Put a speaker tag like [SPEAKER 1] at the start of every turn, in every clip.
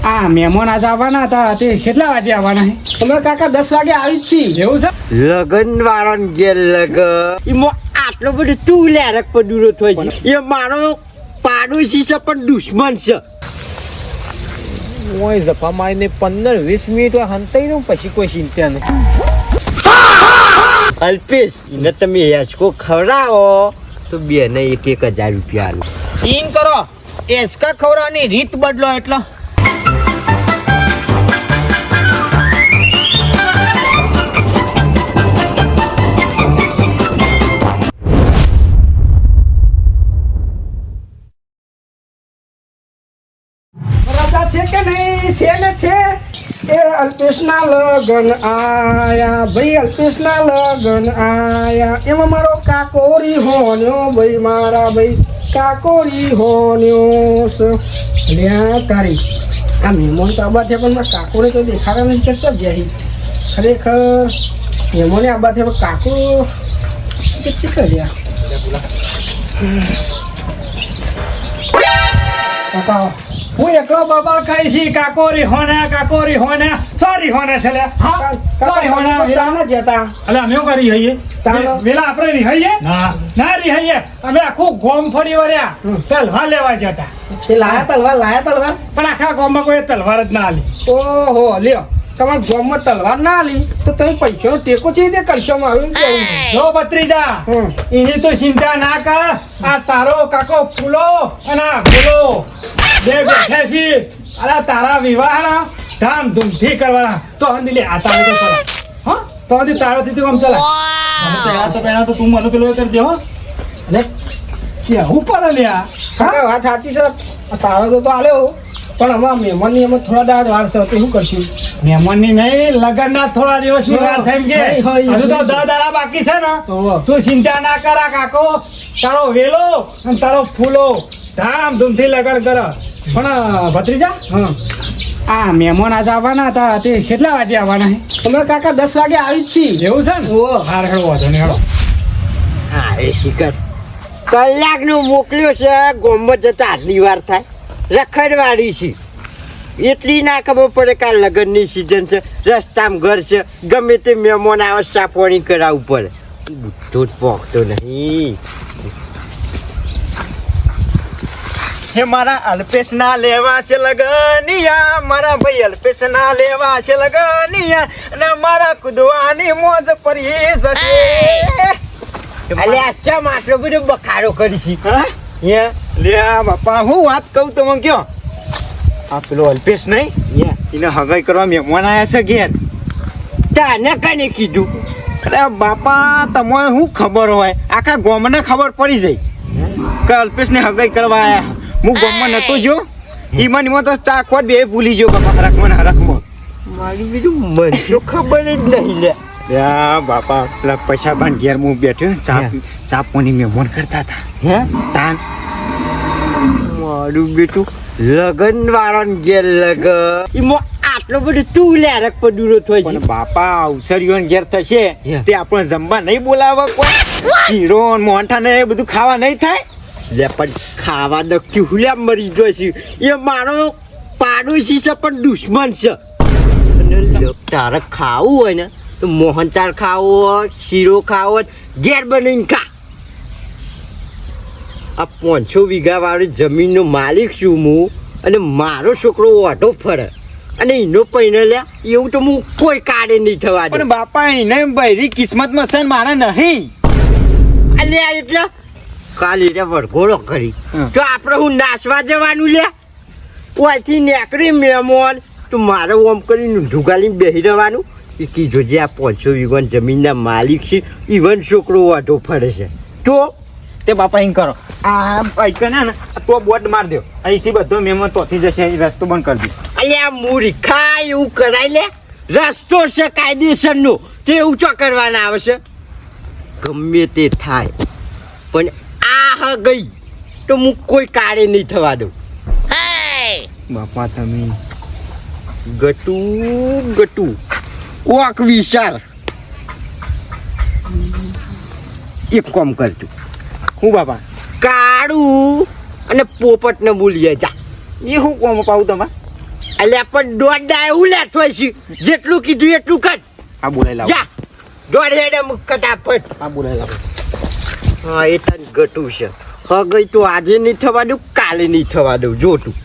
[SPEAKER 1] આ મહેમાન આજે આવવાના હતા તે કેટલા વાગે આવવાના છે?
[SPEAKER 2] અમે કાકા 10 વાગે આવી જ છીએ.
[SPEAKER 1] એવું છે?
[SPEAKER 3] લગન વાળાને ઘેર લગન એમાં આટલો બધો તું લેરક પર દૂરો થાય છે. એ મારો પાડોશી છે પણ દુશ્મન છે.
[SPEAKER 2] ઓય જફા મારીને 15-20 મિનિટ હંતાઈ દઉં પછી કોઈ ચિંતા નહીં.
[SPEAKER 3] અલ્પેશ એને તમે હેચકો ખવડાવો તો બેને 1,000 રૂપિયા આલું.
[SPEAKER 2] ઈન કરો એસકા ખવડાવવાની રીત બદલો એટલે
[SPEAKER 1] છે કે નહીં? છે ને છે. એ અલ્પેશના લગન આયા ભાઈ, અલ્પેશના લગન આયા. એમાં મારો કાકોરી હોન્યો ભાઈ, મારા ભાઈ કાકોરી હોન્યો છે. લ્યા તારી આ મહેમાન તો આબા થયા પણ મારા કાકોને તો દેખાડા નથી કરતા જાય. ખરેખર મહેમાને આબા થયા પણ કાકો કેટલી કર્યા કાકા. હું એકલો બબાલ ખાઈ છી. કાકોરી હોના સોરી હોના છે લે. હા સોરી હોના તાના જતા. અલે અમે શું કરી હઈએ? વેલા આપણે રીહઈએ? ના રીહઈએ. અમે આખું ગોમ ફરી વળ્યા તલવાર લેવા જતા.
[SPEAKER 2] તે લાયા તલવાર
[SPEAKER 1] પણ આખા ગોમમાં કોઈ તલવાર જ ના આલી.
[SPEAKER 2] ઓહો લ્યો તમારા ગામમાં તલવાર ના આલી તો તમે પૈસાનો ટેકો છે તે કરશો મારું કેવું.
[SPEAKER 1] જો ભત્રીજા એની તો ચિંતા ના કર. આ તારો કાકો ફૂલો અને આ ફૂલો બે બેઠા છીએ. અરે તારા વિવાહ ધામધૂમથી કરવાના તો હંધી લે. આ તારે તો ચલા. હા તો હંધી તારાથી તું આમ ચલા. પહેલા તો તું મને પેલો કરી દે. હો અરે કેવું પડે લ્યા.
[SPEAKER 2] કાકા વાત સાચી છે તારો તો આલ્યો પણ અમારા મહેમાનની અમે થોડા દાડ વાર છે તો શું કરશું?
[SPEAKER 1] મહેમાનની નહીં લગનના થોડા દિવસની વાર છે એમ કે. હજુ તો 10 દાડા બાકી છે ને. તું ચિંતા ના કરા કાકો. તારો વેલો અને તારો ફૂલો ધામધૂમથી લગન કર. પણ ભત્રીજા આ મહેમાન આજે આવવાના હતા તે કેટલા વાગે આવવાના છે?
[SPEAKER 2] અમે કાકા 10 વાગે આવી જ છીએ.
[SPEAKER 1] એવું છે ને? હાર હેડો વાંધો નહીં હેડો.
[SPEAKER 3] હા એ શિખર કલાકનો મોકલ્યો છે. ગોમમાં જતા આટલી વાર થાય રખડવાડી છે. એટલી ના ખબર પડે કે આ લગ્નની સિઝન છે. રસ્તામાં ઘર છે ગમે તે મહેમાન આવે સાફવાણી કરાવવું પડે. બુદ્ધો જ પોકતો નહીં. હે મારા અલ્પેશ ના લેવા છે લગનિયા, મારા ભાઈ અલ્પેશ ના લેવા છે લગનિયા, અને મારા કુદવાની મોજ પડી જશે. અલ્યા શા માટલો બધો બખાડો કરીશી? હા લે બાપા હું વાત કહું તમે કયો. આ પેલો અલ્પેશ નહીં એને હગાઈ કરવા મહેમાન આવ્યા છે ઘેર. તને કને કીધું? અરે બાપા તમને શું ખબર હોય? આખા ગામને ખબર પડી જાય કે અલ્પેશને હગાઈ કરવા આવ્યા. હું ગામમાં નતો જો ઈમાં તો ચાખવા બે ભૂલી ગયો બાપા. હરકમાં મારી બીજું મન તો ખબર જ નહીં લે. બાપા પેલા પૈસા બાન ઘેર હું બેઠ્યો ચા પાણી મહેમાન કરતા હતા. હે તાન મારું બેટું લગન વાળાને ઘેર લગન એમાં આટલો બધો તું લેરક પર દૂરો થાય છે. બાપા અવસરીઓને ઘેર થશે તે આપણે જમવા નહીં બોલાવે કોઈ? શીરો મોહનઠા ને એ બધું ખાવા નહીં થાય લે? પણ ખાવા દખથી હુલ્યા મરી જોઈશે. એ મારો પાડોશી છે પણ દુશ્મન છે. અને તારે ખાવું હોય ને તો મોહનથાળ ખાવો હોય, શીરો ખાવો હોય, ઘેર બનાવીને ખા. આ 500 વીઘા વાળી જમીનનો માલિક છું હું, અને મારો છોકરો ઓઢો ફરે અને એનો પૈને લ્યા એવું તો હું કોઈ કાળે નહીં થવા દે.
[SPEAKER 2] પણ બાપા એને બૈરી કિસ્મતમાં છે મારા નહીં.
[SPEAKER 3] અલ્યા એટલે કાલે વરઘોડો કરી તો આપણે હું નાસવા જવાનું લ્યા? ઓયથી નેકરી મહેમાન તો મારે ઓમ કરીને ઢુગાલીને બેસી રહેવાનું. એ કીધું જે આ 500 વીઘા જમીનના માલિક છે ઈવન છોકરો વાઢો ફરે છે તો
[SPEAKER 2] તે બાપા એમ કરો આ બાઈક ને તો બોર્ડ માર દો. અહીંથી બધો મહેમાન તોથી જશે રસ્તો બંધ કરી દો.
[SPEAKER 3] અલ્યા મૂર્ખા એવું કરાય લે? રસ્તો છે કાયદેસરનો તે એવું ચો કરવાના આવે છે? ગમે તે થાય પણ આ હ ગઈ તો હું કોઈ કાળે નહીં થવા દઉં. બાપા તમે ગટુ કોક વિચાર એક કામ કરતું.
[SPEAKER 2] હું બાપા
[SPEAKER 3] કાળું અને પોપટ ને બોલીએ જા.
[SPEAKER 2] એ શું કોમ પાવું તમારે?
[SPEAKER 3] અલ્યા પણ દોઢ દા એવું લેતો છે જેટલું કીધું એટલું કર
[SPEAKER 2] આ બોલાઈ લાવ
[SPEAKER 3] જા દોઢ હેડે મુક કટાફટ
[SPEAKER 2] આ બોલાઈ લાવ
[SPEAKER 3] હા એ તને ગટું છે હા ગઈ તો આજે નહીં થવા દઉં કાલે નહીં થવા દઉં જો તું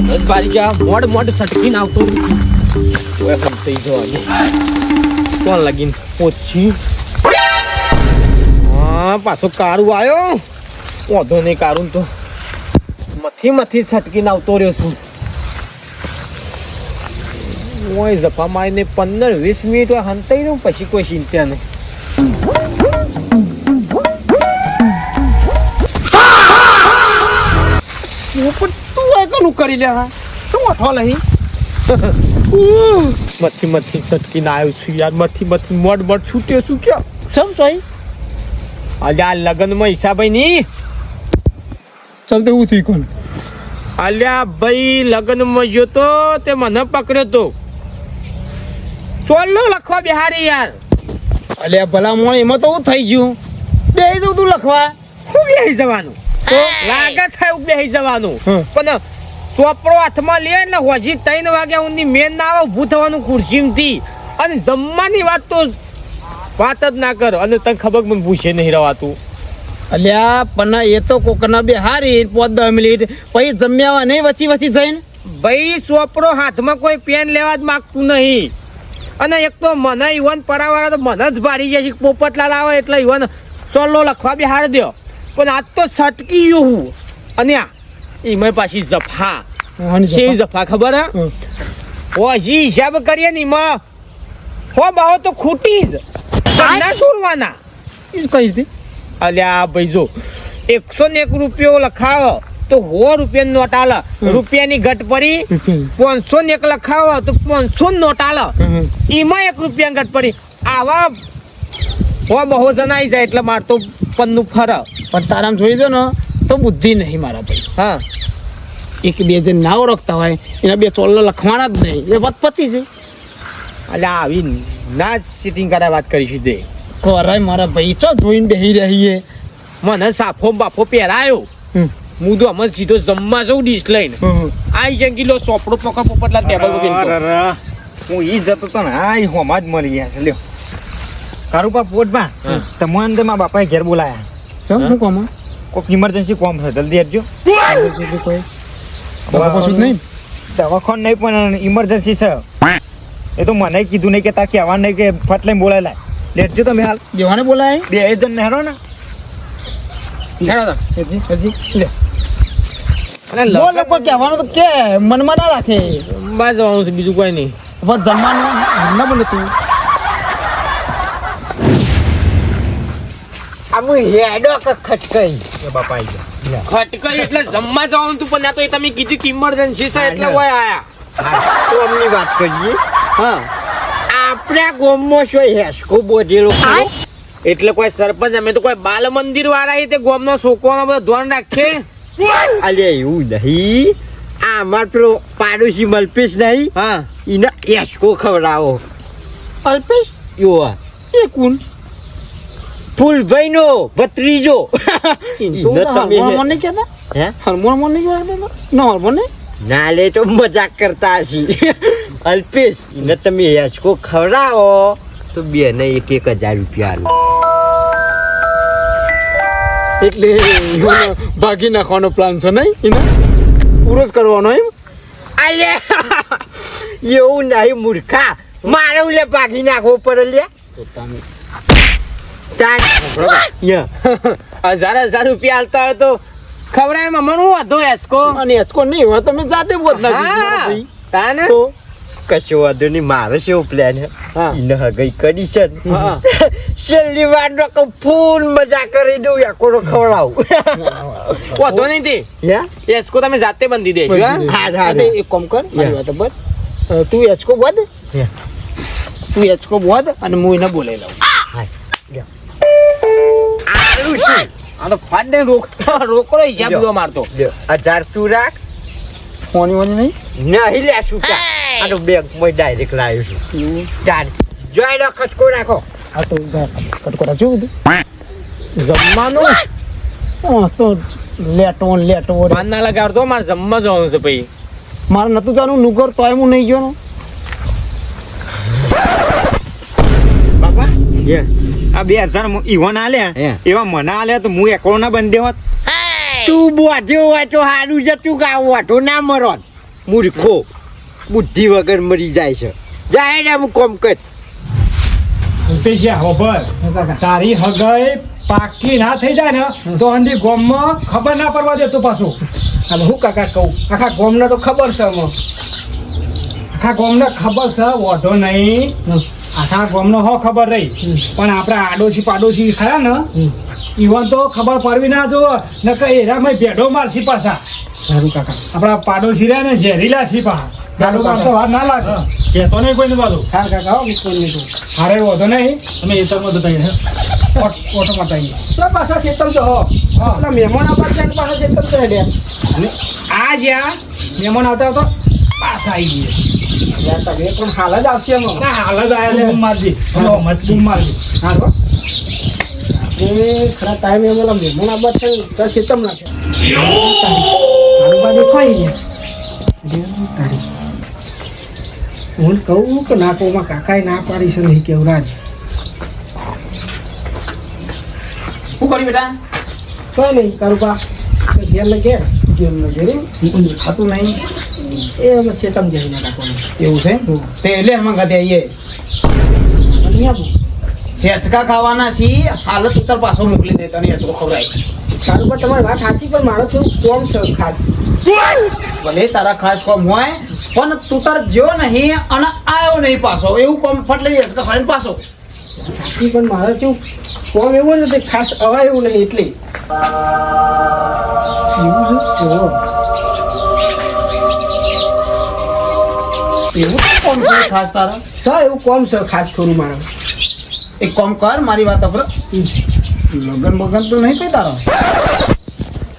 [SPEAKER 4] બસ બારી ગયા મોડ સટકીને આવતો ઓય પણ થઈ જવા કોણ લાગીને ઓછી હા પાછો કારું આવ્યો વાંધો નહીં કારું તો મથી છટકીને આવતો રહ્યો છું ઓય જફા મારીને 15-20 મિનિટ હોય હંતાઈ દઉં પછી કોઈ ચિંતા નહીં પણ તું આ કનું કરી લે હા તું અઠો લઈ મથી સટકીને આવ્યો છું યાર મથી મોડ છૂટ્યો છું ક્યાં ચમ ચોઈ આજે આ લગ્નમાં હિસાબાઈ ની ચમ તે હું થઈ કોણ અલ્યા ભાઈ લગ્નમાં ગયો તો તે મને પકડ્યો તો ચોલ્લો લખવા બિહારી યાર અલ્યા ભલા મોણ એમાં તો હું થઈ ગયું બેહી જવું તું લખવા
[SPEAKER 2] હું બેહી જવાનું
[SPEAKER 4] તો લાગે છે બેહી જવાનું પણ ચોપડો હાથમાં લે ને હોજી 3 વાગ્યા સુધી મેન ના આવે ઊભું થવાનું ખુરશીમાંથી અને જમવાની વાત તો વાત જ ના કર અને તને ખબર મને પૂછે નહીં રવાતું
[SPEAKER 5] અલ્યા પણ એ તો કોકના બે હારી 5-10 મિનિટ પછી જમ્યા નહીં વચ્ચી જઈને
[SPEAKER 4] ભાઈ ચોપડો હાથમાં કોઈ પેન લેવા જ માગતું નહીં અને એક તો મને ઈવન પરાવાળા તો મને જ ભારી જાય છે પોપટલાલ આવે એટલે ઈવન સોલ્લો લખવા બિહાર દો પણ આજ તો સટકી ગયો હું અને આ એમાં પાછી જફા છે જફા ખબર હે હજી હિસાબ કરીએ ને એમાં હો બાવો તો ખૂટી જ ના છોડવાના
[SPEAKER 5] કઈ હતી
[SPEAKER 4] અલ્યા ભાઈ જો 101 રૂપિયો લખાવો તો 100 રૂપિયાની નોટ આલે રૂપિયાની ઘટ પડી 501 લખાવો તો 500 નોટ આલે એમાં 1 રૂપિયા ઘટ પડી આવા હો બહુ જણાઈ જાય એટલે માર તો પન્નું ફરે
[SPEAKER 5] પણ તારામ જોઈ દો ને તો બુદ્ધિ નહીં મારા ભાઈ
[SPEAKER 4] હા
[SPEAKER 5] એક બે જે ના ઓળખતા હોય એના બે ચોલ્લો લખવાના જ નહીં એ વાત પતી છે
[SPEAKER 4] અલ્યા આવી ના સીટિંગ કરાય વાત કરીશું દે
[SPEAKER 5] કોરાય મારા ભાઈ ચો જોઈને બેહી રહીએ
[SPEAKER 4] મને સાફો બાફો પહેરાયો હું તો અમે સીધો જમવા જઉં ડીશ લઈને આઈ જંગ કિલો સોપડો પકડ પોપટલા ટેબલ પર
[SPEAKER 2] હું ઈ જતો તો ને આ ઈ હોમાં જ મરી ગયા છે લ્યો કારુપા પોટમાં સમૂહ અંદર મારા બાપાએ ઘેર બોલાયા
[SPEAKER 5] ચમ હું કોમ
[SPEAKER 2] કોઈક ઇમરજન્સી કોમ છે જલ્દી આવજો
[SPEAKER 5] કોઈ કશું જ નહીં
[SPEAKER 2] દવાખાન નહીં પણ ઇમરજન્સી છે એ તો મને કીધું નહીં કે તાર કહેવા નહીં કે ફટ લઈને બોલાયેલા લેટજો તમે હાલ
[SPEAKER 5] જેવાને બોલાય
[SPEAKER 2] 2 જણ નેહરો ને
[SPEAKER 5] હજી લે
[SPEAKER 4] અને
[SPEAKER 5] બોલ લોકો કહેવાનું તો કે મનમાં ના રાખે
[SPEAKER 4] બસ જવાનું છે બીજું કોઈ નહીં
[SPEAKER 5] બસ જમવાનું ના બોલે તું
[SPEAKER 3] આમુ હેડો કે ખટકાઈ
[SPEAKER 2] એ બાપા આવી ગયા
[SPEAKER 4] ખટકાઈ એટલે જમવા જવાનું તું પણ આ તો એ તમે કીધું કે ઇમરજન્સી છે એટલે ઓય આયા
[SPEAKER 3] તો અમની વાત કરીએ
[SPEAKER 4] હા
[SPEAKER 3] આપણા ગામમાં શું હેસકો બોધેલો ખરો?
[SPEAKER 4] એટલે કોઈ સરપંચ અમે તો કોઈ બાલ મંદિર વાળા તે ગામનો છોકરાનો બધો ધ્યાન રાખે
[SPEAKER 3] અલ્યા એવું નહીં આ અમાર પેલો પાડોશી મલપેશ નહીં
[SPEAKER 4] હા
[SPEAKER 3] એને હેસકો ખવડાવો
[SPEAKER 5] અલ્પેશ
[SPEAKER 3] યો
[SPEAKER 5] એ કોણ
[SPEAKER 3] ફૂલભાઈ નો ભત્રીજો
[SPEAKER 5] તું હરમોન નહીં કહેતા
[SPEAKER 3] હે
[SPEAKER 5] હરમોન નહીં કહેતા ના હરમોન નહીં
[SPEAKER 3] ના લે તો મજાક કરતા હશી અલ્પેશ એને તમે હેસકો ખવડાવો તો બે ને 1,000 રૂપિયા આલો
[SPEAKER 5] એટલે ભાગી નાખવાનો પ્લાન છે નહીં એને પૂરો જ કરવાનો એમ
[SPEAKER 3] અલ્યા એવું નહીં મૂર્ખા મારે લે ભાગી નાખવો પડે લે
[SPEAKER 4] હજાર રૂપિયા આલતા હોય તો ખવડાય મમ્મા હું વાંધો એસકો
[SPEAKER 5] અને એચકો નહીં હોય તમે જાતે બોધ
[SPEAKER 4] હા
[SPEAKER 5] નાખી
[SPEAKER 4] તાને
[SPEAKER 3] તો કશો વાંધો નહીં મારે શું પ્લાન હે એને હગઈ કરી છે ને.
[SPEAKER 4] હા.
[SPEAKER 3] છેલ્લી વાર નો કહું ફૂલ મજા કરી દઉં યાકોરો ખવડાવું
[SPEAKER 4] વાંધો નહીં તે
[SPEAKER 3] યા
[SPEAKER 4] એસકો તમે જાતે બંધી દેજો હા
[SPEAKER 3] હા હા
[SPEAKER 5] તે એક કામ કર મારી વાત પર તું એચકો બોધ તું એચકો બોધ અને હું એને બોલાવી લઉં
[SPEAKER 3] આલું છે
[SPEAKER 4] આ તો ફાડ રોકડો હિસાબ દો મારતો
[SPEAKER 3] 1000 તું રાખ
[SPEAKER 5] ફોની વોની નહીં
[SPEAKER 3] નહીં લે શું કા આ તો બેંક માં ડાયરેક્ટ લાવ્યો છું ચાલ જોઈ લો ખટકો રાખો
[SPEAKER 5] આ તો કટકો રાખજો બધું
[SPEAKER 4] જમવાનું
[SPEAKER 5] તો લેટો ને લેટો રે.
[SPEAKER 4] માન ના લગાવતો મારે જમવા જવાનું છે ભાઈ.
[SPEAKER 5] મારે નતું જાણવું નુગર તોય હું નહીં ગયો ને.
[SPEAKER 2] બાપા
[SPEAKER 3] યસ
[SPEAKER 2] આ 2000 ઈવન આલ્યા
[SPEAKER 3] હે.
[SPEAKER 2] એવા મને આલ્યા તો હું એકલો ના બંધ દેવત.
[SPEAKER 3] તું બોધ્યો હોય તો સારું છે, તું કાં વાટો ના મરો મૂર્ખો બુદ્ધિ વગર મરી જાય છે. જાય ને હું કોમ કર.
[SPEAKER 1] તારી હગાઈ પાકી ના થઈ જાય ને તો અંધી ગોમમાં ખબર ના પડવા દે તું પાછું. હવે હું કાકા કહું, આખા ગોમને તો ખબર છે આમાં. આખા ગોમને ખબર છે, વાંધો નહીં. આખા ગોમનો હો ખબર રહી, પણ આપણા આડોશી પાડોશી ખરા ને ઈવન તો ખબર પડવી ના જો ન કે એરામાં ભેડો મારસી પાછા. સારું કાકા, આપણા પાડોશી રહ્યા ને ઝેરીલા સી પાછા. ગાડો મારતો વાર ના લાગે. કહેતો નહીં કોઈને બાજુ. હા કાકા, હો કોઈ નહીં. હારે વાંધો નહીં, અમે એતરમાં જતા ઓટોમાં જઈએ. તો પાછા ખેતમ તો હો પેલા મહેમાન આવતા ત્યાં પાછા ખેતમ તો હેડ્યા. અને આ જ્યાં મહેમાન આવતા આવતા પાછા આવી ગયા. તમે પણ હાલ જ આવશે એમાં. ના હાલ જ આવ્યા. બૂમ મારજી, બૂમ મારજી. હા તો ખરા ટાઈમે પેલા મહેમાન આવતા છે તો ખેતમ નાખ્યા દેખાઈ ગયા. હું કહું કે નાકોમાં કાકાએ ના પાડી છે નહીં કેવરાજ.
[SPEAKER 5] શું કરી બેટા?
[SPEAKER 1] કઈ નહીં કરુપા ઘેર ને ઘેર
[SPEAKER 5] ખાતું નહીં
[SPEAKER 1] એ અમે શેતમ ઘેર ના રાખવાનું.
[SPEAKER 5] એવું છે તે લે મંગાતે આવીએ. હેચકા ખાવાના છીએ, હાલત ઉત્તર પાછો મોકલી દે તને હેચકો ખવડાય.
[SPEAKER 1] કરુપા તમારી વાત સાચી, પણ મારો થોડું કોમ છે ખાસ.
[SPEAKER 5] ભલે તારા ખાસ કોમ હોય પણ તું તાર જો નહીં અને આવ્યો નહીં પાછો એવું કોમ ફટ લઈ હેચકા ખાઈને પાછો.
[SPEAKER 1] સાચી, પણ મારે કેવું કોમ એવું નથી ખાસ અવાય એવું નહીં એટલે. એવું છે ઓહો.
[SPEAKER 5] એવું કોમ છે ખાસ તારા?
[SPEAKER 1] સર એવું કોમ છે ખાસ થોડું મારે.
[SPEAKER 5] એક કોમ કર મારી વાત પર લગન બગન તો નહીં કઈ તારો?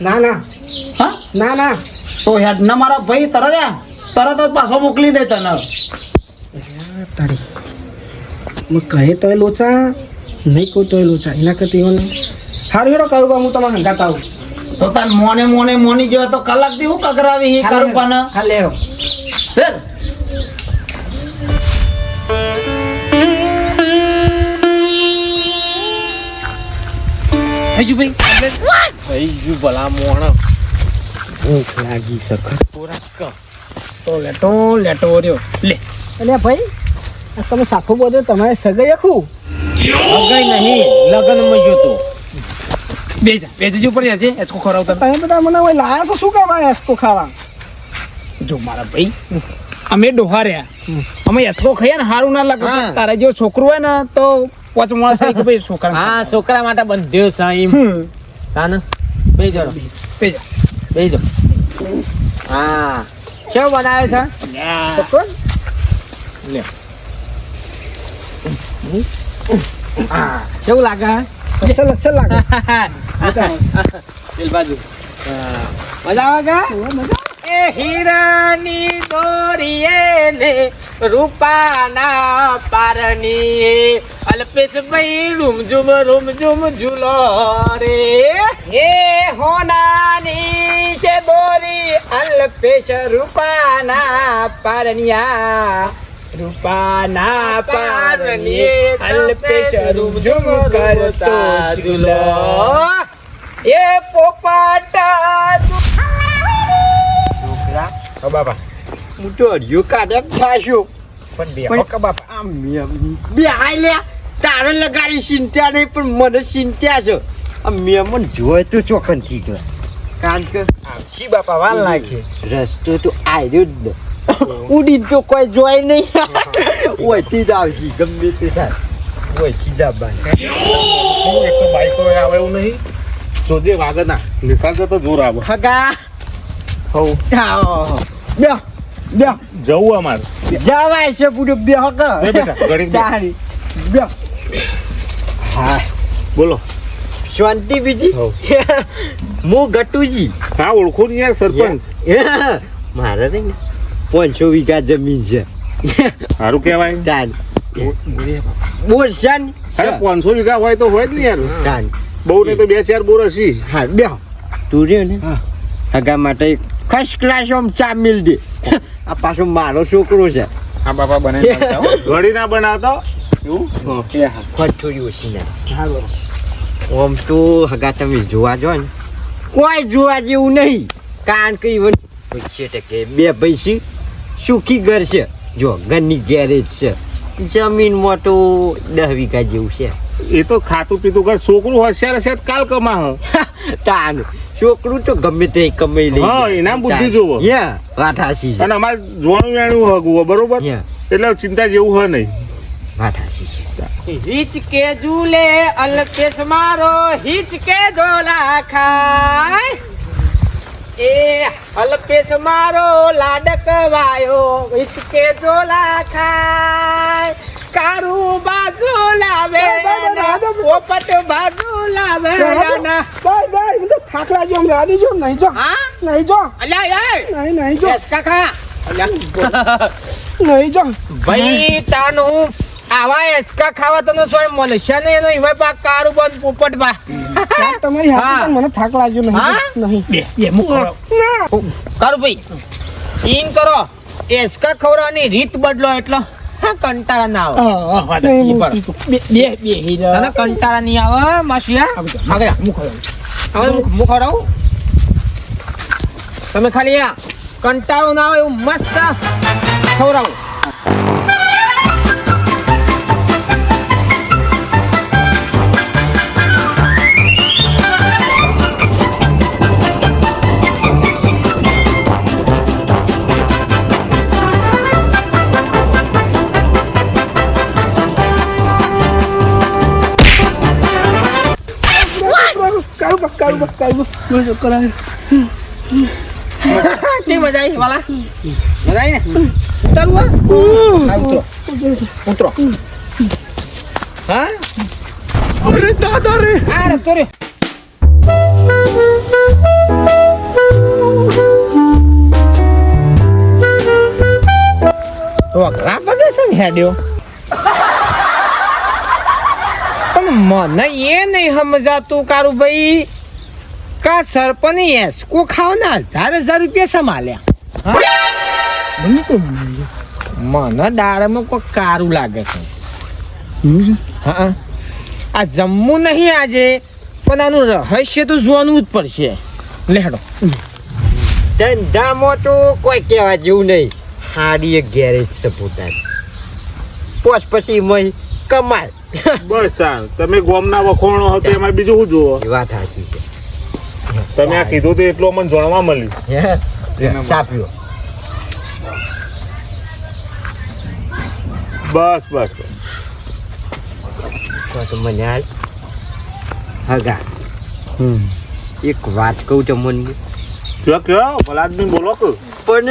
[SPEAKER 1] ના ના
[SPEAKER 5] હા
[SPEAKER 1] ના ના
[SPEAKER 5] તો હેડ ના મારા ભાઈ તરત જ પાછો મોકલી દે તને.
[SPEAKER 1] તારી કહે તોય લોચા, નહીં કહું તોય લોચા. એના કરતી એવું નહીં. સારું હેરો કરુપા, હું તમારે હંગાત આવું.
[SPEAKER 5] તો તાર મોની જેવા તો કલાક થી હું કકરાવી હી કરુપાને.
[SPEAKER 1] હા લેરો.
[SPEAKER 5] હેડ. થઈ ગયું ભાઈ?
[SPEAKER 4] થઈ ગયું ભલા મોણ.
[SPEAKER 3] ભૂખ લાગી સખત.
[SPEAKER 4] તો લેટો લેટો રહ્યો લે.
[SPEAKER 1] એટલે ભાઈ આ તમે સાફો બોલો તમારે સગાઈ આખું
[SPEAKER 4] હગાઈ નહીં, લગનમાં જોતો. બેજી ઉપર જજે એચકો ખવડાવતા.
[SPEAKER 1] તમે બધા મને હવે લાયા છો શું કરવા એસકો ખાવા?
[SPEAKER 4] જો મારા ભાઈ અમે ડોહા રહ્યા, અમે એચકો ખાઈએ ને સારું ના લાગે.
[SPEAKER 5] હા.
[SPEAKER 4] તારા જેવો છોકરો હોય ને તો પોચ માણસ કે ભાઈ છોકરા. હા છોકરા માટે બંધ્યો સાઈમ. તાને બેહી જાઓ, બેહી જાઓ. હા કેવું બનાવે છે? લે હા કેવું લાગે?
[SPEAKER 1] અસલ અસલ લાગે.
[SPEAKER 4] દિલ બાજુ મજા આવે કે? એ હીરાની દોરીએ ને રૂપાના પારની અલ્પેશ ભાઈ રૂમઝુમ ઝૂલો રે. એ હોનાની છે દોરી અલ્પેશ રૂપાના પારનિયા, રૂપાના પારણીએ અલ્પેશ રૂમઝુમ કરતા ઝૂલો. એ પોપટા
[SPEAKER 3] છોકરા
[SPEAKER 2] બાપા
[SPEAKER 3] હું તો હરિયો કાઢે ખાશો
[SPEAKER 2] પણ બે
[SPEAKER 3] પણ
[SPEAKER 2] હો બાપા.
[SPEAKER 3] આમ બે હાય લે તારે લગાડી ચિંતા નહીં પણ મને ચિંતા છે. આ મહેમાન જોય તો ચોકન થઈ ગયો કારણ કે
[SPEAKER 2] શી બાપા વાલ નાખે.
[SPEAKER 3] રસ્તો તો આવ્યો જ ને ઉડી તો કોઈ જોય નહીં ઓયથી જ આવશે ગમે તે થાય ઓયથી જ આવવાની.
[SPEAKER 4] એક તો બાઈકો આવે એવું નહીં. જોજે વાગે ના નિશાળ તો જોર આવે.
[SPEAKER 3] હગા
[SPEAKER 4] હો
[SPEAKER 3] બે બે
[SPEAKER 4] જવું અમારે.
[SPEAKER 3] જવાય છે પૂરો બે હગ
[SPEAKER 4] બે બેટા, ઘડીક બે.
[SPEAKER 3] તારી બે હા
[SPEAKER 4] બોલો.
[SPEAKER 3] શાંતિ બીજી
[SPEAKER 4] હઉ.
[SPEAKER 3] હું ગટુજી
[SPEAKER 4] હા ઓળખો ને યાર સરપંચ.
[SPEAKER 3] મારે ને 500 વીઘા જમીન છે
[SPEAKER 4] સારું કહેવાય.
[SPEAKER 3] દાન બોરસાન
[SPEAKER 4] 500 વીઘા હોય તો હોય જ ને યાર.
[SPEAKER 3] દાન
[SPEAKER 6] બહુ નહીં તો 2-4 બોર હશી.
[SPEAKER 3] હા બેહો તું રે ને હગા માટે ફર્સ્ટ ક્લાસ આમ ચા મિલ દે આ પાછો મારો છોકરો છે
[SPEAKER 2] હા બાપા બનાવી નાખતા હો.
[SPEAKER 6] ઘડી ના બનાવતો એવું.
[SPEAKER 3] ખોટ થોડી ઓછી ના આમ તો હગા તમે જોવા જો ને કોઈ જોવા જેવું નહીં કારણ કે ઈવન 2% બે પૈસી સુખી ઘર છે જો ઘરની ગેરેજ છે જમીનમાં તો 10 વીઘા જેવું છે
[SPEAKER 6] એ તો ખાતું પીતું કર છોકરું હોશિયાર હશે તો કાલ કમા.
[SPEAKER 3] તાન છોકરું તો ગમે તે કમાઈ લે
[SPEAKER 6] હા, એનામ બુદ્ધિ જોવો.
[SPEAKER 3] વાત હાચી છે
[SPEAKER 6] અને અમારે જોવાનું વેણું હગવું બરોબર
[SPEAKER 3] Yeah.
[SPEAKER 6] એટલે ચિંતા જેવું હ નહીં.
[SPEAKER 3] વાત હાચી છે
[SPEAKER 4] હિચકે ઝૂલે અલ્પેશ મારો હિચકે ઝોલા ખાય એ અલ્પેશ મારો લાડક વાયો હિચકે ઝોલા ખાય કારું બાજુ લાવે પોપટ બાજુ લાવે
[SPEAKER 1] બાય હું તો થાક લાગ્યો આમ રાધી જો નહીં જો
[SPEAKER 4] હા
[SPEAKER 1] નહીં જો
[SPEAKER 4] અલ્યા એ
[SPEAKER 1] નહીં જો
[SPEAKER 4] કાકા
[SPEAKER 1] નહીં જો
[SPEAKER 4] ભાઈ તાનું આવા એસકા ખાવા તને સોય મનુષ્ય ને એનો ઈમે પા કારું બંધ પોપટ બા
[SPEAKER 1] વાત તમારી હાચી
[SPEAKER 4] હા.
[SPEAKER 1] પણ મને થાક લાગ્યો
[SPEAKER 4] હા?
[SPEAKER 1] નહીં
[SPEAKER 4] બે મુકો
[SPEAKER 1] ના
[SPEAKER 4] કારું ભાઈ ઈન કરો એસકા ખવડાવવાની રીત બદલો એટલે કંટાળા ના આવે તને કંટાળા નહીં આવે માસિયા આગળ મુખ ખવડાવું તમે ખાલી આ કંટાળો ના આવે એવું મસ્ત ખવડાવું
[SPEAKER 1] કારું મને કરાય
[SPEAKER 4] કેવી મજા આવી વાલા મજા આવી ને ઉતરવું હા ઉતરો ઉતરો હા
[SPEAKER 1] અરે દાદા રે
[SPEAKER 4] આ રસ્તો રે તો ઘણા પગે છે ને હેડ્યો પણ મને એ નહીં સમજાતું કારું ભાઈ કા સરપંચ એસકો ખાવાના 1000 રૂપિયા સંભાળ્યા મને દાળમાં કોઈ કારું લાગે છે હા આ જમવું નહીં આજે પણ આનું રહસ્ય તો જોવાનું જ પડશે લેડો
[SPEAKER 3] ધંધામાં તો કોઈ કહેવા જેવું નહીં હારી એક ગેરેજ છે પોતાની પોસ પછી મય કમાય
[SPEAKER 6] બસ તાણ તમે ગોમના વખોણો હતો એમાં બીજું શું જુઓ.
[SPEAKER 3] એ વાત સાચી છે
[SPEAKER 6] તમે આ કીધું તો એટલું મને જાણવા મળ્યું.
[SPEAKER 3] સાપ્યો
[SPEAKER 6] બસ બસ બસ
[SPEAKER 3] તો મને હાલ હગા એક વાત કહું તમને
[SPEAKER 6] કયો કયો ભલા આદમી બોલો કે.
[SPEAKER 3] પણ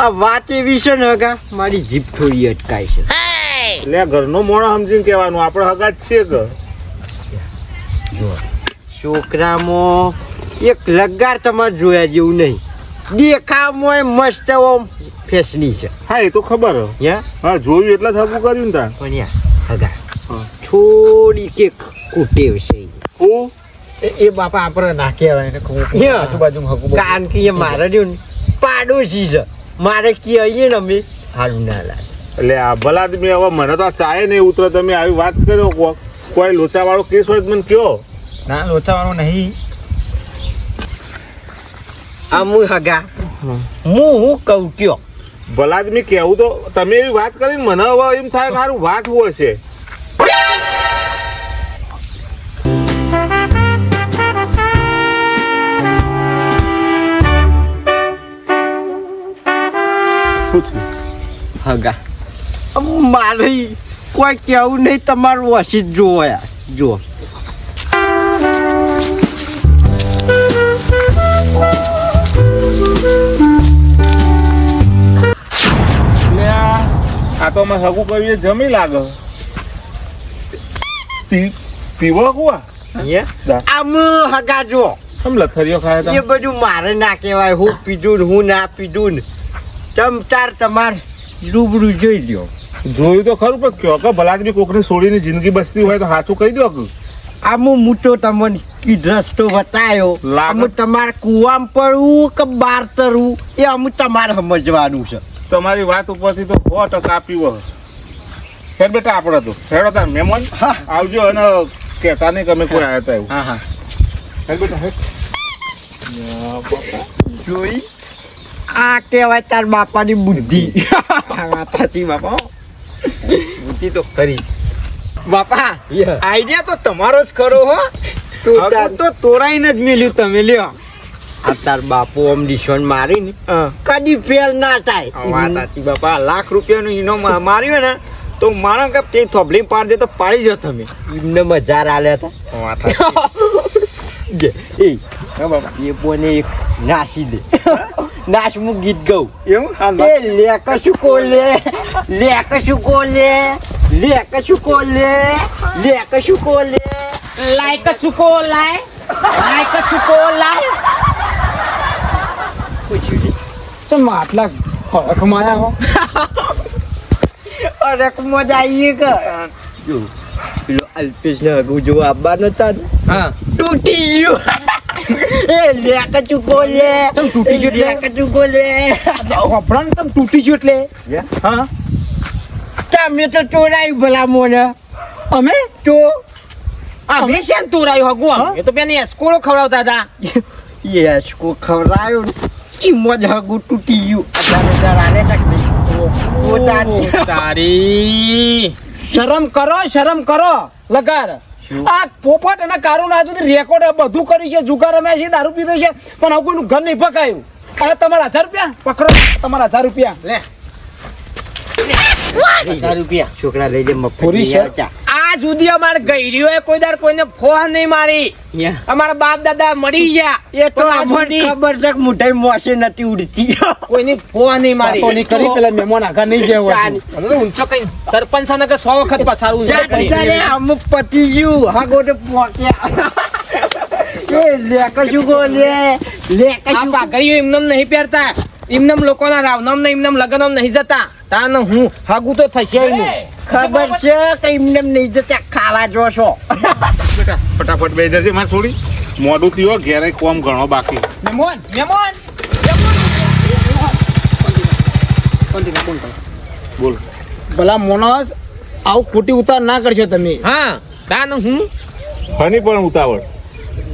[SPEAKER 3] આ વાત એવી છે ને હગા મારી જીભ થોડી અટકાય છે
[SPEAKER 6] એટલે ઘરનો મોણો સમજીને કહેવાનું આપણે હગા જ છીએ કે.
[SPEAKER 3] જો છોકરામાં એક લગાર તમારે જોયા જેવું નહીં દેખાવમાં મસ્ત ઓમ ફેશની છે
[SPEAKER 6] હા એ તો ખબર હ.
[SPEAKER 3] યા
[SPEAKER 6] હા જોયું એટલે જ હગું કર્યું ને તાર.
[SPEAKER 3] પણ યા હગા થોડી કે કુટેવ છે
[SPEAKER 6] હું
[SPEAKER 2] એ બાપા આપણે ના કહેવાય ને આજુબાજુ હકું
[SPEAKER 3] કારણ કે એ મારે રહ્યું ને પાડોશી છે મારે કે આવીએ ને અમે હારું ના લાગે
[SPEAKER 6] એટલે આ ભલા આદમી હવે મને તો આ ચાય નહીં ઉતરે. તમે આવી વાત કર્યો કોક કોઈ લોચાવાળો કેસ હોય તો મને કયો.
[SPEAKER 2] ના લોચાવાનું નહીં
[SPEAKER 3] આ હું હગા હું કહું કયો
[SPEAKER 6] ભલા આદમી કહેવું તો તમે એવી વાત કરીને મને હવે એમ થાય કે સારું વાત હોય છે. શું થયું?
[SPEAKER 3] હગા મારે કોઈ કેવું નહીં તમારું વસી જ જોવો યાર જુઓ
[SPEAKER 6] એટલે આ તો અમે હગું કર્યું એ જમી લાગે. પીવો કુવા
[SPEAKER 3] આમ હગા જો
[SPEAKER 6] કેમ લથરીઓ ખાય
[SPEAKER 3] એ બધું મારે ના કહેવાય હું પીધું ને હું ના પીધું ને તમાર રૂબરૂ જોઈ લ્યો
[SPEAKER 6] જોયું તો ખરું પણ કયો કે ભલા આદમી કોકની છોડીની જિંદગી બસતી હોય તો સાચું કહી દો કે
[SPEAKER 3] હું તો તમને રસ્તો બતાવ્યો
[SPEAKER 6] લાગે.
[SPEAKER 3] તમારે કુવામાં પડવું કે બાર તરવું એ તમારે સમજવાનું છે.
[SPEAKER 6] તમારી વાત ઉપરથી તો 100% પીવો હેડ બેટા આપણે તો હેડો તાર મહેમાન આવજો અને કહેતા નહીં કે અમે કોઈ આવ્યા હતા એવું.
[SPEAKER 3] હા હા
[SPEAKER 6] હેડ બેટા હેડ.
[SPEAKER 3] જોઈ આ કહેવાય તાર બાપાની બુદ્ધિ. સાચી બાપા
[SPEAKER 4] બુદ્ધિ તો ખરી બાપા આઈડિયા તો તમારો જ ખરો હો તો તોરાઈને જ મેલ્યું તમે લ્યો.
[SPEAKER 3] આ તાર બાપુ આમ નિશાન મારીને કદી ફેલ ના થાય.
[SPEAKER 4] વાત સાચી બાપા લાખ રૂપિયાનું ઇનામ માર્યું ને તો માનો કે તે થોભલી પાડી દે તો પાડી દો તમે.
[SPEAKER 3] એમને મજા આલ્યા હતા. એ એ બોને એક નાસી દે. નાશ હું ગીત ગાઉં
[SPEAKER 4] એવું
[SPEAKER 3] એ લે કશું કો લે કશું કો લે કશું કો લે કશું કો લે
[SPEAKER 4] લાઈક સુકો લાય લાઈક સુકો લાય ચમ આટલા ખોરાક માયા હો
[SPEAKER 3] અરે મજા આવી કે જો પેલો અલ્પેશ ને હગું જો આવવાનો હતા ને,
[SPEAKER 4] હા
[SPEAKER 3] તૂટી ગયું. એ લે કશું કો લે
[SPEAKER 4] ચમ તૂટી ગયું એટલે?
[SPEAKER 3] કશું કો લે
[SPEAKER 4] વપરાણ તમ તૂટી ગયું એટલે
[SPEAKER 3] હા તમે તો ચોરાયું ભલા મોને
[SPEAKER 4] અમે
[SPEAKER 3] તો
[SPEAKER 4] અમે શેન તોરાયું હગું એ તો પેને એસ્કોળો ખવડાવતા હતા
[SPEAKER 3] યસ કો ખવડાયો ને ઈ મોજ હગું તૂટી ગયું. અઢાર આને તકલીફ પોતાની
[SPEAKER 4] તારી શરમ કરો લગાર આ પોપટ અને કારું ના સુધી રેકોર્ડ બધું કર્યું છે, જુગાર રમ્યા છે, દારૂ પીધો છે, પણ હવે કોઈનું ઘર નહીં પકાયું. અને તમારા 1000 રૂપિયા પકડો, તમારા 1000 રૂપિયા લે 1000 રૂપિયા
[SPEAKER 3] છોકરા લઈ જાય મફત
[SPEAKER 4] પૂરી
[SPEAKER 3] નહીં
[SPEAKER 4] છે.
[SPEAKER 3] આવતા.
[SPEAKER 4] આ સુધી અમારે ગઈડીઓએ કોઈ દાડ કોઈને ફોન નહીં મારી. અમારા બાપ દાદા મરી ગયા
[SPEAKER 3] એ તો
[SPEAKER 4] પણ આ
[SPEAKER 3] અમને
[SPEAKER 4] સુધી
[SPEAKER 3] ખબર છે કે મુઠાઈ મોસે નથી ઉડતી.
[SPEAKER 4] કોઈની ફોન નહીં મારી. પેલા મહેમાન આગળ નહીં
[SPEAKER 3] ચાલ.
[SPEAKER 4] ઊંચો કઈ સરપંચ સાને કે 100 વખત પસારું છે.
[SPEAKER 3] ત્યારે અમુક પતી ગયું હગો તો પહોંચ્યા. એ લે કશું કો લે
[SPEAKER 4] આ પાઘડીઓ એમનેમ નહીં પહેરતા, એમનેમ લોકોના રાવનામ ને એમનેમ લગનમ નહીં જતા. તાન હું હાગું તો થશે નહીં.
[SPEAKER 3] ખબર છે કે એમને નહીં જતા ખાવા જો છો.
[SPEAKER 6] બેટા ફટાફટ બે જજે મારે છોડી મોડું થયું ઘેરે કોમ ઘણો બાકી.
[SPEAKER 4] મહેમાન
[SPEAKER 6] બોલ
[SPEAKER 4] ભલા મોણસ આવું ખોટી ઉતાર ના કરશો તમે. હા તાન હું
[SPEAKER 6] હની પણ ઉતાવળ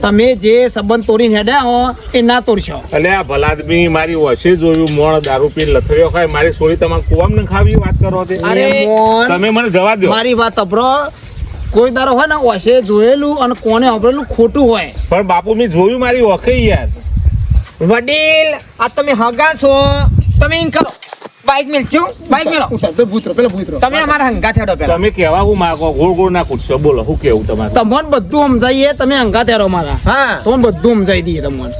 [SPEAKER 4] તમે જે સંબંધ તોડીને હેડ્યા હો એ ના તોડશો.
[SPEAKER 6] એટલે આ ભલા આદમી મારી વસે જોયું મોણ દારૂ પીને લથડીઓ ખાય મારી છોડી તમારે કુવામ ને ખાવી વાત કરો તે. તમે મને જવા દો.
[SPEAKER 4] મારી વાત અભરો કોઈ દારો હોય ને ઓશે જોયેલું અને કોને અભરેલું ખોટું હોય.
[SPEAKER 6] પણ બાપુ મેં જોયું મારી ઓખે યાર.
[SPEAKER 4] વડીલ આ તમે હગા છો, તમે ઇન કરો બાઈક મેલજો, બાઈક મેલો તમે અમારા હંગા થેડો પેલા.
[SPEAKER 6] તમે કેવા હું માગો ગોળ ગોળ ના કૂદશો બોલો શું કેવું તમારે.
[SPEAKER 4] તમને બધું સમજાઈએ, તમે હંગા થેડો મારા. હા તમને બધું સમજાઈ દઈએ તમને.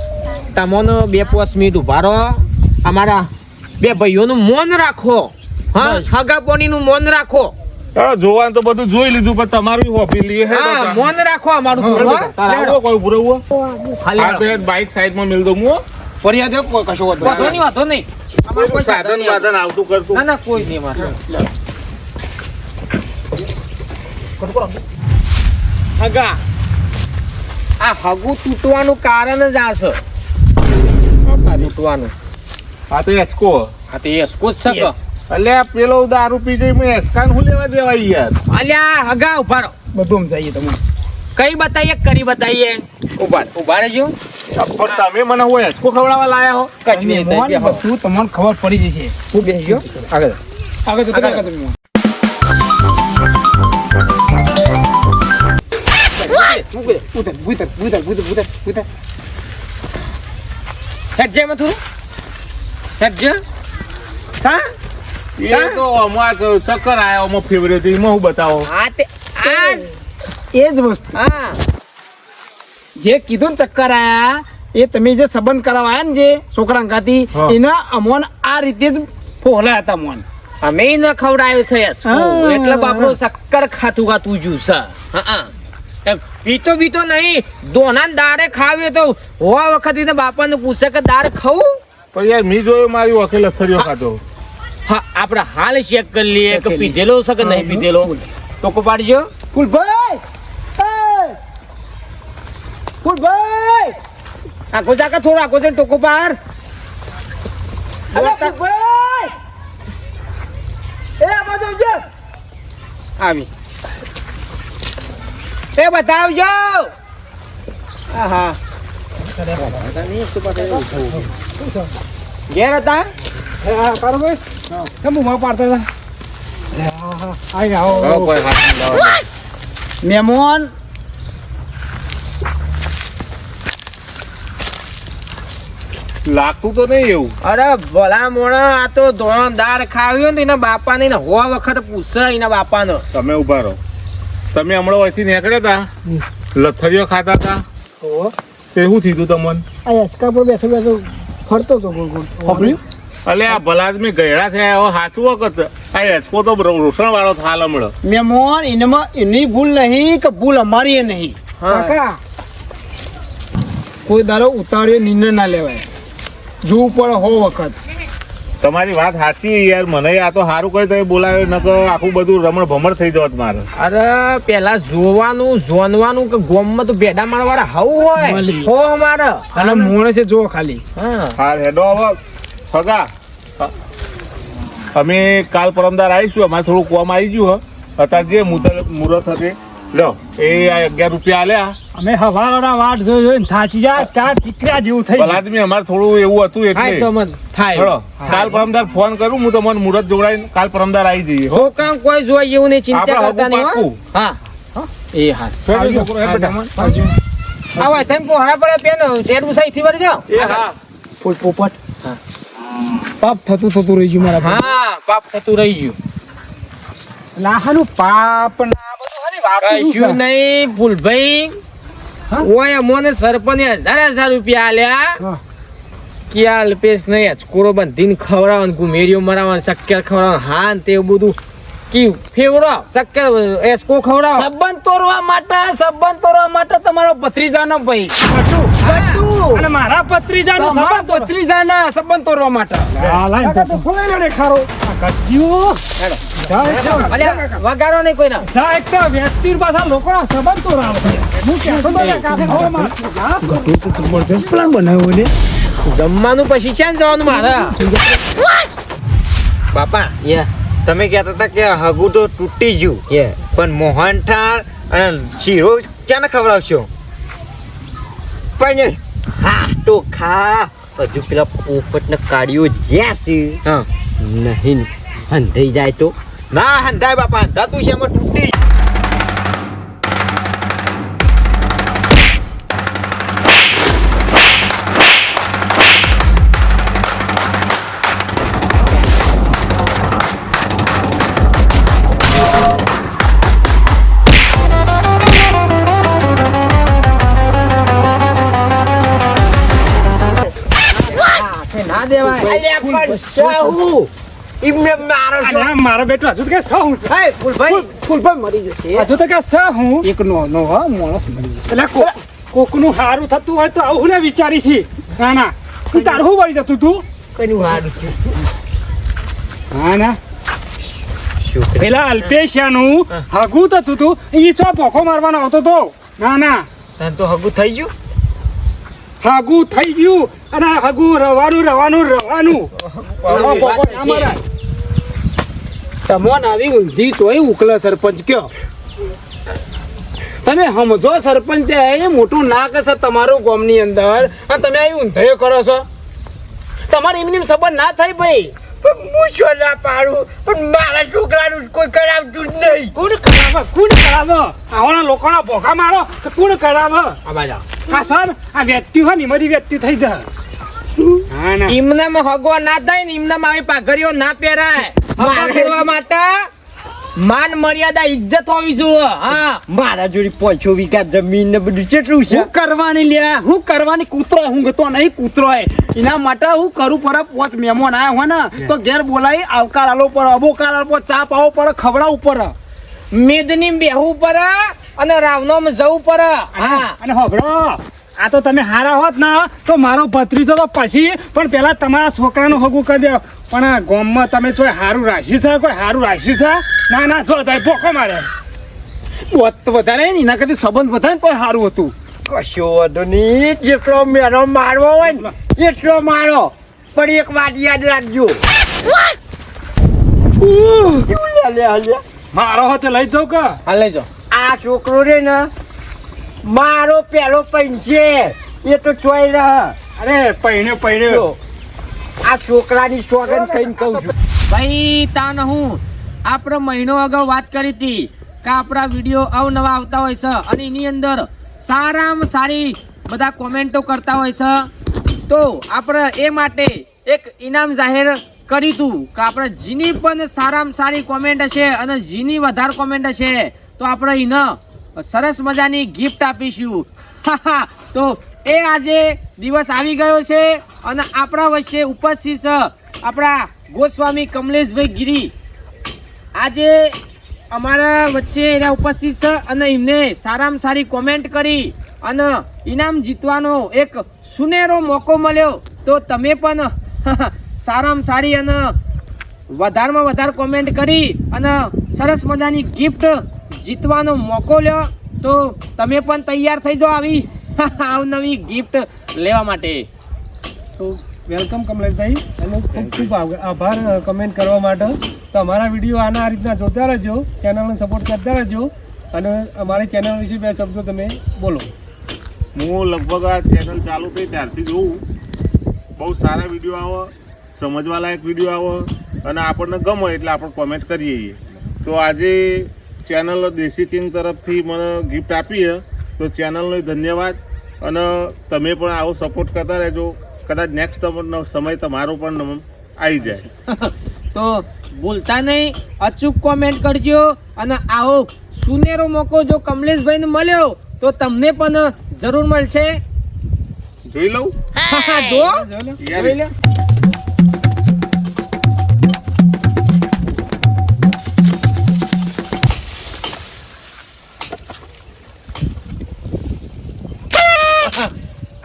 [SPEAKER 4] તમને 2-5 મિનિટ ઉભા રહો, અમારા 2 ભાઈઓનું મૌન રાખો. હા હગા પોણીનું મૌન રાખો.
[SPEAKER 6] જોવાનું તો બધું જોઈ લીધું પણ તમારું હોપી લઈએ
[SPEAKER 4] હા મૌન રાખો અમારું થોડું.
[SPEAKER 6] કોઈ પૂરવું
[SPEAKER 4] ખાલી
[SPEAKER 6] બાઈક સાઈડ માં મિલ દઉં હું
[SPEAKER 4] ફરિયાદ કશો વાંધો નહીં. અમારે કોઈ
[SPEAKER 6] સાધન વાધન આવતું કરતું.
[SPEAKER 4] ના કોઈ નહીં અમારે. હગા આ હગું તૂટવાનું કારણ જ આ છે. તૂટવાનું
[SPEAKER 6] હા તો એચકો
[SPEAKER 4] હા તો એ સ્કોચ છે.
[SPEAKER 6] અલ્યા પેલો દારૂ પી જઈ મેં એક્સકાન હું લેવા દેવાય યાર.
[SPEAKER 4] અલ્યા હગા ઉભા રહો, બધું સમજાઈએ તમને. કઈ બતાઈએ કરી બતાઈએ. ઉભા રહેજો.
[SPEAKER 6] પણ તમે મને હું એચકો ખવડાવવા લાયા હો.
[SPEAKER 4] બધું તમને ખબર પડી જશે. હું બેસજો આગળ જતો.
[SPEAKER 6] એ તો અમાર ચક્કર આયા અમાર ફેવરેટ એમાં હું બતાવો.
[SPEAKER 4] એ જ વસ્તુ જે કીધું ને ચક્કર આયા એ તમે જે સંબંધ કરાવવા ને જે છોકરા ગાતી એના અમોન આ રીતે જ ફોલા હતા મોન. અમે ન ખવડાયો છે એટલે બાપરો શક્કર ખાતું જ્યુસ. પીતો નહીં, દોના દાડે ખાવ્યો તો હોવા વખત એને બાપાને પૂછે કે દાળ ખાવું.
[SPEAKER 6] પણ યાર મી જોયો મારી વખે લથડીઓ ખાતો.
[SPEAKER 4] હા આપણે હાલ ચેક કરી લઈએ કે પીધેલો છે કે નહીં પીધેલો. ટોકો પાડજો. ફૂલભાઈ ફૂલભાઈ આખો જાકા થોડો આખો છે ટોકો પાર ફૂલભાઈ એ આ બાજુ આવજો આવી એ બતાવજો આહા ઘેર હતા
[SPEAKER 1] કારુભાઈ કેમ ઉભા પાડતા હતા આઈ આવો
[SPEAKER 6] કોઈ હાથ નહીં લાવવાનો.
[SPEAKER 5] મહેમાન
[SPEAKER 6] લાગતું તો નહીં એવું.
[SPEAKER 4] અરે ભલા મોણા આ તો ધોરણ દાળ ખાવ્યો ને એના બાપાને ને હો વખત પૂછે એના બાપાનો
[SPEAKER 6] તમે ઉભા રહો. તમે હમણાં અહીંથી નીકળ્યા હતા લથડીઓ ખાતા હતા તે શું થયું તમને?
[SPEAKER 1] આ હિંચકા પર બેઠો બેઠો ફરતો હતો ગોળ ગોળ સાંભળ્યું?
[SPEAKER 6] અલે આ ભલાદમી ગયડા થયા હવે સાચું વખત આ હેચકો તો રોષણ વાળો થાલ હમણાં.
[SPEAKER 5] મહેમાન એનામાં એની ભૂલ નહીં કે ભૂલ અમારી એ નહીં.
[SPEAKER 1] કાકા
[SPEAKER 5] કોઈ દારો ઉતાર્યો નિર્ણય ના લેવાય, જોવું પડે હો વખત.
[SPEAKER 6] તમારી વાત સાચી યાર. મને આ તો સારું કરી તમે બોલાવ્યો નકર આખું બધું રમણ ભમણ થઈ જત મારે.
[SPEAKER 4] અરે પેલા જોવાનું જોનવાનું કે ગોમમાં તો ભેડા મારવાળા હાવું હોય
[SPEAKER 5] મળી.
[SPEAKER 4] હો અમારે
[SPEAKER 5] અને મોણે છે જો ખાલી.
[SPEAKER 4] હા
[SPEAKER 6] હાર હેડો હવે ફગા અમે કાલ પરમદાર આવીશું. અમારે થોડું કોમ આવી ગયું હ અત્યારે જે મુહૂર્ત હતી લો એ આ 11 રૂપિયા આલ્યા.
[SPEAKER 1] અમે હવાના વાટ જોઈ જોઈને થાચી જાય ચાર ઠીકરા જેવું થઈ
[SPEAKER 6] ભલાદમી અમારે થોડું એવું હતું
[SPEAKER 4] થાય
[SPEAKER 6] એટલે
[SPEAKER 4] તો મન થાય
[SPEAKER 6] હેડો કાલ પરમદાર ફોન કરું હું તમને મુહૂર્ત જોડાઈને કાલ પરમદાર આવી જઈએ હો.
[SPEAKER 4] છોકરા કોઈ જોઈ એવું નહીં, ચિંતા
[SPEAKER 6] આપણે
[SPEAKER 4] કરતા નહીં હો.
[SPEAKER 6] હગું
[SPEAKER 4] હા
[SPEAKER 5] એ હા
[SPEAKER 6] આવજો, છોકરો, હે બેટા.
[SPEAKER 4] આવો થેન્ક પોહરા પડે પેન શેર ઉસાઈ થી વળી જાઓ.
[SPEAKER 6] એ હા
[SPEAKER 5] પોપટ પાપ થતું રહી ગયું મારા.
[SPEAKER 4] હા પાપ થતું રહી ગયું.
[SPEAKER 1] લાહાનું પાપ ના બધું હરી વાપર્યું
[SPEAKER 4] કશું નહીં ફૂલભાઈ ઓય અમોને સરપંચે 1000 રૂપિયા આલ્યા
[SPEAKER 1] હા.
[SPEAKER 4] કે આ અલ્પેશ નહીં અચકોરો બંધીને ખવડાવવાનું ગુમેરીઓ મરાવવાનું શક્કર ખવડાવવાનું હા ને તેવું બધું કી ફેવરો શક્કર એસકો ખવડાવ
[SPEAKER 5] સંબંધ તોડવા માટે તમારો ભત્રીજાનો ભાઈ
[SPEAKER 1] અને મારા પત્રીજાનું
[SPEAKER 5] તમારા
[SPEAKER 1] સંબંધ
[SPEAKER 5] ભત્રીજાના સંબંધ તોડવા માટે.
[SPEAKER 1] કાકા તો ફોલાઈ લેડે ખારો કચ્યું
[SPEAKER 4] અલ્યા વગાડો નહીં કોઈના.
[SPEAKER 1] જા એક તો વ્યક્તિ પાછા લોકોના સંબંધ તો રાવ હું કહેતો તો કે કાફે હવે માર
[SPEAKER 5] જબરજસ્ત પ્લાન બનાવ્યો લે.
[SPEAKER 4] જમવાનું પછી છે ને જવાનું મારા બાપા તમે કહેતા હતા કે હગું તો તૂટી ગયું પણ મોહનથાળ અને શીરો ક્યાં ખવડાવશો?
[SPEAKER 3] પણ હા તો ખા હજુ પેલા પોપટ ને કાઢ્યો જ્યાં છે
[SPEAKER 4] હા
[SPEAKER 3] નહીં હંધાઈ જાય તો
[SPEAKER 4] ના હંધાય બાપા હંધાતું છે એમાં તૂટી ના દેવાય.
[SPEAKER 3] અલ્યા પણ શાહુ એમને મારો છો.
[SPEAKER 1] અલ્યા મારો બેટો હજુ તો કે સહ હું
[SPEAKER 4] હે ફૂલભાઈ
[SPEAKER 5] ફૂલભાઈ મરી જશે.
[SPEAKER 1] હજુ તો કે સહ હું
[SPEAKER 5] એક નો માણસ મરી જશે.
[SPEAKER 1] એટલે કોકનું હારું થતું હોય તો આવું ને વિચારી છે. ના ના તું તારું શું વળી જતું તું
[SPEAKER 3] કનું હારું છે
[SPEAKER 1] હા ના
[SPEAKER 3] શું
[SPEAKER 1] પેલા અલ્પેશિયાનું હગું થતું તું ઈ ચો ભોખો મારવાનો આવતો તો ના ના
[SPEAKER 3] તને તો હગું થઈ ગયું.
[SPEAKER 1] હગું થઈ ગયું અને હગું રવાનું આવા ભોખો ના મરાય.
[SPEAKER 5] તમોન આવી ઊંધી તોય ઉકલે સરપંચ કયો. તમે સમજો સરપંચ એ મોટું નાક છે તમારું ગામની અંદર અને તમે આવી ઊંધાઈઓ કરો છો. તમારે એમની સંબંધ ના થાય ભાઈ.
[SPEAKER 3] પણ હું શું ના પાડું પણ મારા છોકરાનું કોઈ કરાવતું જ નહીં.
[SPEAKER 1] કોણ કરાવે આવાના લોકોના ભોખા મારો તો કોણ કરાવે હા સર આ વ્યક્તિ હોય ને એમાંથી વ્યક્તિ થઈ જાય હા ના
[SPEAKER 4] એમનામાં હગવા ના થાય ને એમનામાં આવી પાઘડીઓ ના પહેરાય. હગવા કરવા માટે માન મર્યાદા ઇજ્જત હોવી જોઈએ. હા
[SPEAKER 3] મારા જોડે 500 વીઘા જમીન ને બધું કેટલું છે.
[SPEAKER 5] હું કરવાની લ્યા હું કરવાની કૂતરો હું ગતો નહીં કૂતરો એના માટે હું કરું પડે. 5 મહેમાન આયા હોય ને તો ઘેર બોલાવી આવકાર આલો પડે, અબોકાર આલો પડે, ચા પાવો પડે, ખવડાવવું પડે.
[SPEAKER 4] મેદની બેહવું પડે અને રાવણોમાં જવું પડે. હા
[SPEAKER 1] અને હોભળો આ તો તમે હારા હોત ને તો મારો ભત્રીજો તો પછી પણ પેલા તમારા છોકરાનું હગું કરી દે. પણ આ ગામમાં તમે કોઈ હારું રાખ્યું છે કોઈ હારું રાખ્યું છે ના ના જો જાય ભોખો મારે
[SPEAKER 5] વધારે ને એના કરતી સંબંધ વધારે ને તોય સારું હતું.
[SPEAKER 3] કશો વાંધો નહીં, જેટલો મેનો મારવો હોય ને એટલો મારો, પણ એક વાત યાદ રાખજો.
[SPEAKER 5] મારો હાથે લઈ જાઉં કે
[SPEAKER 4] હા લઈ જાઓ.
[SPEAKER 3] આ છોકરો રે ને મારો પેલો પૈસે એ તો ચોઈ રહ.
[SPEAKER 5] અરે પૈણે
[SPEAKER 3] જો, આ છોકરાની સોગન થઈને કહું છું.
[SPEAKER 4] ભાઈ તાન હું આપણે મહિનો અગાઉ વાત કરી હતી કે આપણા વિડીયો અવનવા આવતા હોય છે અને એની અંદર સારામાં સારી બધા કોમેન્ટો કરતા હોય છે, તો આપણે એ માટે એક ઇનામ જાહેર કર્યું હતું કે આપણે જેની પણ સારામાં સારી કોમેન્ટ હશે અને જેની વધારે કોમેન્ટ હશે તો આપણે એને સરસ મજાની ગિફ્ટ આપીશું. તો એ આજે દિવસ આવી ગયો છે અને આપણા વચ્ચે ઉપસ્થિત છે આપણા ગોસ્વામી કમલેશભાઈ ગીરી. આજે અમારા વચ્ચે એના ઉપસ્થિત છે અને એમને સારામાં સારી કોમેન્ટ કરી અને ઇનામ જીતવાનો એક સુનેરો મોકો મળ્યો. તો તમે પણ સારામાં સારી અને વધારેમાં વધારે કોમેન્ટ કરી અને સરસ મજાની ગિફ્ટ જીતવાનો મોકો લ્યો. તો તમે પણ તૈયાર થઈ જાઓ આવી અવનવી ગિફ્ટ લેવા માટે.
[SPEAKER 5] તો વેલકમ કમલેશભાઈ, અને ખૂબ ખૂબ આભાર કમેન્ટ કરવા માટે. તો અમારા વિડીયો આના આ રીતના જોતા રહેજો, ચેનલને સપોર્ટ કરતા રહેજો, અને અમારી ચેનલ વિશે બે શબ્દો તમે બોલો.
[SPEAKER 6] હું લગભગ આ ચેનલ ચાલુ થઈ ત્યારથી જોઉં, બહુ સારા વિડીયો આવે, સમજવાલાયક વિડીયો આવે અને આપણને ગમે એટલે આપણે કોમેન્ટ કરીએ છીએ. તો આજે ચેનલ દેશી કિંગ તરફથી મને ગિફ્ટ આપી છે, તો ચેનલનો ધન્યવાદ. અને તમે પણ આવો સપોર્ટ કરતા રહેજો, કદાચ નેક્સ્ટ સમય તમારો પણ આવી જાય.
[SPEAKER 4] તો ભૂલતા નહીં, અચૂક કોમેન્ટ કરજો અને આવો સુનેરો મોકો જો કમલેશભાઈને મળ્યો તો તમને પણ જરૂર મળશે.
[SPEAKER 6] જોઈ લઉં
[SPEAKER 4] જો
[SPEAKER 6] યાર.
[SPEAKER 4] જોઈ લો.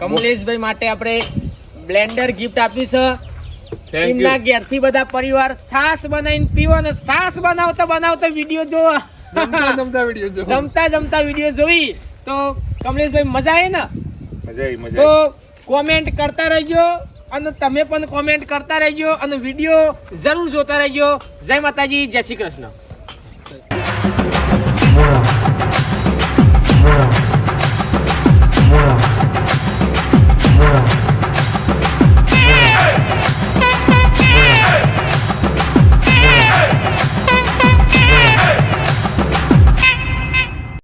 [SPEAKER 4] કમલેશભાઈ માટે આપણે બ્લેન્ડર ગિફ્ટ આપ્યું છે.
[SPEAKER 6] Thank
[SPEAKER 4] એમના
[SPEAKER 6] you.
[SPEAKER 4] ઘેરથી બધા પરિવાર છાસ બનાવીને પીવો ને છાસ બનાવતા બનાવતા વિડીયો જોવા, જમતા જમતા વિડીયો જોઈ તો કમલેશભાઈ મજા આવી ને.
[SPEAKER 6] મજા આવી, મજા
[SPEAKER 4] તો
[SPEAKER 6] આવી.
[SPEAKER 4] કોમેન્ટ કરતા રહેજો અને તમે પણ કોમેન્ટ કરતા રહેજો અને વિડીયો જરૂર જોતા રહેજો. જય માતાજી, જય શ્રી કૃષ્ણ.